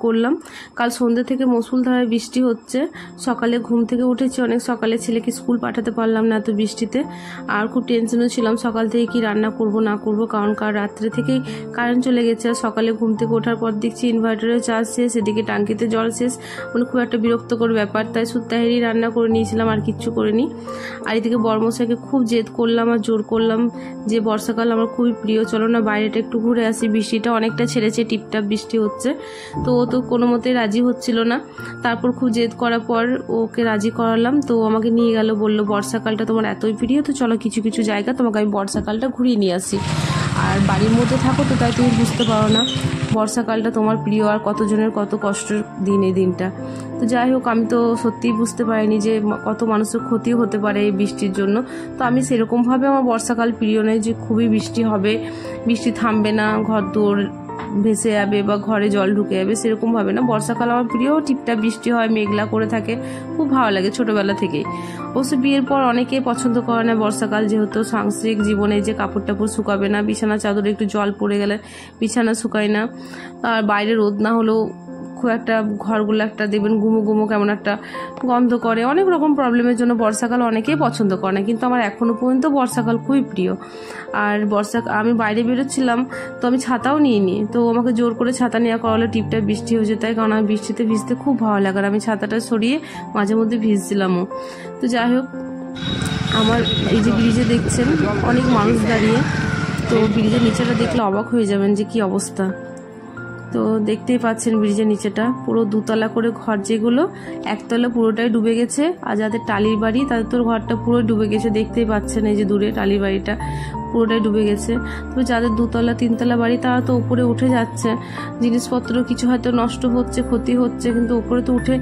করলাম। কাল সন্ধ্যে থেকে মুষলধারে বৃষ্টি হচ্ছে। সকালে ঘুম থেকে উঠেছি অনেক সকালে, ছেলেকে স্কুল পাঠাতে পারলাম না এত বৃষ্টিতে। আর খুব টেনশনও ছিলাম সকাল থেকে কি রান্না করব না করব, কারণ রাত্রে থেকেই কারেন্ট চলে গেছে। আর সকালে ঘুম থেকে ওঠার পর দেখছি ইনভার্টারের চার্জ শেষ, এদিকে টাঙ্কিতে জল শেষ, মানে খুব একটা বিরক্তকর ব্যাপার। তাই সুত্তাহেরি রান্না করে নিয়েছিলাম, আর কিচ্ছু করিনি। আর এদিকে বর্মশাইকে খুব জেদ করলাম আর জোর করলাম যে বর্ষাকাল আমার খুবই প্রিয়, চলো না বাইরেটা একটু ঘুরে আসি। বৃষ্টিটা অনেকটা ছেড়েছে, টিপটাপ বৃষ্টি হচ্ছে। তো ও তো কোনো মতেই রাজি হচ্ছিল না। তারপর খুব জেদ করার পর ওকে রাজি করালাম। তো আমাকে নিয়ে গেল, বললো বর্ষাকালটা তোমার এতই প্রিয়, তো চলো কিছু কিছু জায়গা তোমাকে আমি বর্ষাকালটা ঘুরিয়ে নিয়ে আসি। আর বাড়ির মধ্যে থাকো তো তাই তুমি বুঝতে পারো না বর্ষাকালটা তোমার প্রিয় আর কতজনের কত কষ্টের দিন এই দিনটা। তো যাই হোক, আমি তো সত্যিই বুঝতে পারিনি যে কত মানুষের ক্ষতিও হতে পারে এই বৃষ্টির জন্য। তো আমি সেরকমভাবে আমার বর্ষাকাল প্রিয় নয় যে খুবই বৃষ্টি হবে, বৃষ্টি থামবে না, ঘর দৌড় ভেসে যাবে বা ঘরে জল ঢুকে যাবে, সেরকম ভাবে না। বর্ষাকাল আমার প্রিয়, টিপটা বৃষ্টি হয়, মেঘলা করে থাকে, খুব ভালো লাগে ছোটবেলা থেকেই। অবশ্য বিয়ের পর অনেকেই পছন্দ করে না বর্ষাকাল, যেহেতু সাংসারিক জীবনে যে কাপড় টাপড় শুকাবে না, বিছানা চাদরে একটু জল পড়ে গেলে বিছানা শুকায় না, আর বাইরে রোদ না হলেও খুব একটা ঘরগুলো একটা দেখবেন গুমো গুমো কেমন একটা গন্ধ করে, অনেক রকম প্রবলেমের জন্য বর্ষাকাল অনেকেই পছন্দ করে না। কিন্তু আমার এখনো পর্যন্ত বর্ষাকাল খুবই প্রিয়। আর আমি বাইরে বেরোচ্ছিলাম, তো আমি ছাতাও নিইনি, তো আমাকে জোর করে ছাতা নেওয়া করালো, টিপটা বৃষ্টি হয়েছে তাই, কারণ আমি বৃষ্টিতে ভিজতে খুব ভালো লাগে। আর আমি ছাতাটা সরিয়ে মাঝে মধ্যে ভিজছিলামও। তো যাই হোক, আমার এই যে ব্রিজে দেখছেন অনেক মানুষ দাঁড়িয়ে, তো ব্রিজের নিচেটা দেখলে অবাক হয়ে যাবেন যে কি অবস্থা। তো দেখতেই পাচ্ছেন ব্রিজের নিচেটা পুরো দুতলা করে ঘর, যেগুলো একতলা পুরোটাই ডুবে গেছে, আর যাদের টালির বাড়ি তাদের তো ঘরটা পুরো ডুবে গেছে। দেখতেই পাচ্ছেন এই যে দূরে টালির বাড়িটা পুরোটাই ডুবে গেছে। তো যাদের দুতলা তিনতলা বাড়ি তারা তো উপরে উঠে যাচ্ছে, জিনিসপত্র কিছু হয়তো নষ্ট হচ্ছে, ক্ষতি হচ্ছে, কিন্তু উপরে তো উঠে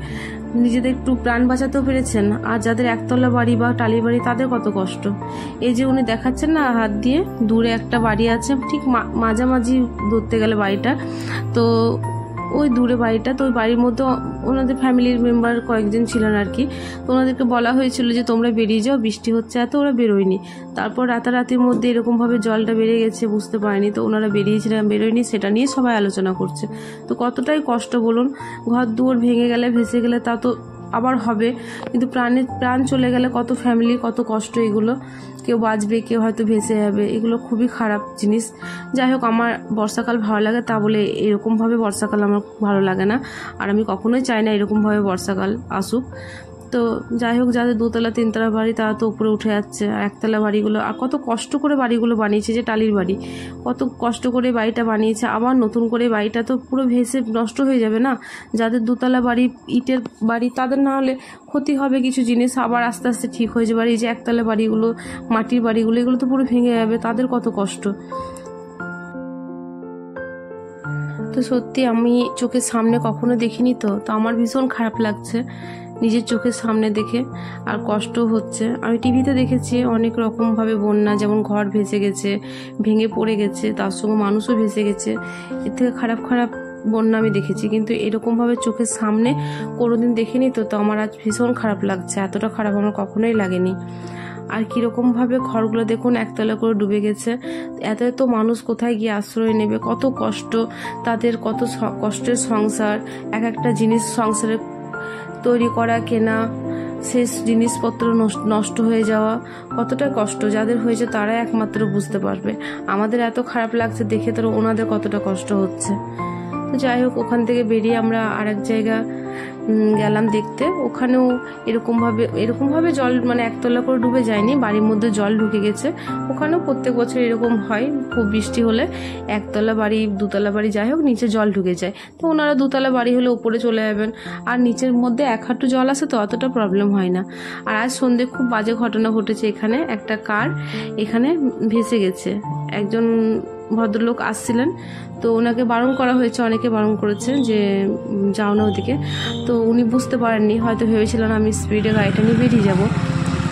নিজেদের একটু প্রাণ বাঁচাতেও পেরেছেন। আর যাদের একতলা বাড়ি বা টালির বাড়ি তাদের কত কষ্ট। এই যে উনি দেখাচ্ছেন না হাত দিয়ে, দূরে একটা বাড়ি আছে, ঠিক মাঝামাঝি ধরতে গেলে বাড়িটা, তো ওই দূরে বাড়িটা, তো ওই বাড়ির মধ্যে ওনাদের ফ্যামিলির মেম্বার কয়েকজন ছিলেন আর কি। তো ওনাদেরকে বলা হয়েছিল যে তোমরা বেরিয়ে যাও, বৃষ্টি হচ্ছে এত, ওরা বেরোয়নি। তারপর রাতারাতির মধ্যে এরকমভাবে জলটা বেড়ে গেছে, বুঝতে পারেনি, তো ওনারা বেরোয়নি, সেটা নিয়ে সবাই আলোচনা করছে। তো কতটাই কষ্ট বলুন, ঘর দুয়ার ভেঙে গেলে ভেসে গেলে তা তো আবার হবে, কিন্তু প্রাণ চলে গেলে কত ফ্যামিলির কত কষ্ট। এগুলো কেউ বাঁচবে, কেউ হয়তো ভেসে যাবে, এগুলো খুবই খারাপ জিনিস। যাই হোক, আমার বর্ষাকাল ভালো লাগে, তা বলে এরকমভাবে বর্ষাকাল আমার ভালো লাগে না, আর আমি কখনোই চাই না এরকমভাবে বর্ষাকাল আসুক। তো যাই হোক, যাদের দুতলা তিনতলা বাড়ি তারা তো উপরে উঠে যাচ্ছে, আর একতলা বাড়িগুলো, আর কত কষ্ট করে বাড়িগুলো বানিয়েছে, যে টালির বাড়ি কত কষ্ট করে বাড়িটা বানিয়েছে, আবার নতুন করে বাড়িটা তো পুরো ভেসে নষ্ট হয়ে যাবে না। যাদের দুতলা বাড়ি ইটের বাড়ি তাদের না হলে ক্ষতি হবে কিছু জিনিস, আবার আস্তে আস্তে ঠিক হয়ে যাবে। আর এই যে একতলা বাড়িগুলো, মাটির বাড়িগুলো, এগুলো তো পুরো ভেঙে যাবে, তাদের কত কষ্ট। তো সত্যি আমি চোখের সামনে কখনো দেখিনি, তো আমার ভীষণ খারাপ লাগছে নিজের চোখের সামনে দেখে, আর কষ্ট হচ্ছে। আমি টিভিতে দেখেছি অনেক রকমভাবে বন্যা, যেমন ঘর ভেসে গেছে, ভেঙে পড়ে গেছে, তার সঙ্গে মানুষও ভেসে গেছে, এর থেকে খারাপ খারাপ বন্যা আমি দেখেছি, কিন্তু এরকমভাবে চোখের সামনে কোনোদিন দেখিনি। তো আমার আজ ভীষণ খারাপ লাগছে, এতটা খারাপ আমার কখনোই লাগেনি। আর কীরকমভাবে ঘরগুলো দেখুন একতলা করে ডুবে গেছে, এত এত মানুষ কোথায় গিয়ে আশ্রয় নেবে, কত কষ্ট তাদের, কত কষ্টের সংসার, এক একটা জিনিস সংসারে তৈরি করা, কেনা, শেষ জিনিসপত্র নষ্ট হয়ে যাওয়া, কতটা কষ্ট যাদের হয়েছে তারা একমাত্র বুঝতে পারবে। আমাদের এত খারাপ লাগছে দেখে, তো ওনাদের কতটা কষ্ট হচ্ছে। তো যাই হোক, ওখান থেকে বেরিয়ে আমরা আরেক জায়গা গেলাম দেখতে, ওখানেও এরকমভাবে জল, মানে একতলা করে ডুবে যায়নি, বাড়ির মধ্যে জল ঢুকে গেছে। ওখানেও প্রত্যেক বছর এরকম হয়, খুব বৃষ্টি হলে একতলা বাড়ি দুতলা বাড়ি যাই হোক নিচে জল ঢুকে যায়। তো ওনারা দুতলা বাড়ি হলে উপরে চলে যাবেন, আর নিচের মধ্যে এক হাঁটু জল আসে, তো অতটা প্রবলেম হয় না। আর আজ সন্ধ্যে খুব বাজে ঘটনা ঘটেছে এখানে, একটা কার এখানে ভেসে গেছে। একজন ভদ্রলোক আসছিলেন, তো ওনাকে বারণ করা হয়েছে, অনেকে বারণ করেছে যে যাও না ওদিকে। তো উনি বুঝতে পারেননি, হয়তো ভেবেছিলেন আমি স্পিডে গাড়িটা নিয়ে বেরিয়ে যাব,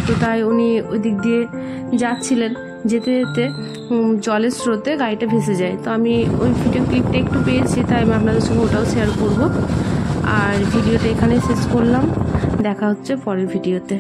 তো তাই উনি ওই দিক দিয়ে যাচ্ছিলেন, যেতে যেতে জলের স্রোতে গাড়িটা ভেসে যায়। তো আমি ওই ভিডিও ক্লিপটা একটু পেয়েছি, তাই আমি আপনাদের সঙ্গে ওটাও শেয়ার করব। আর ভিডিওটা এখানে শেষ করলাম, দেখা হচ্ছে পরের ভিডিওতে।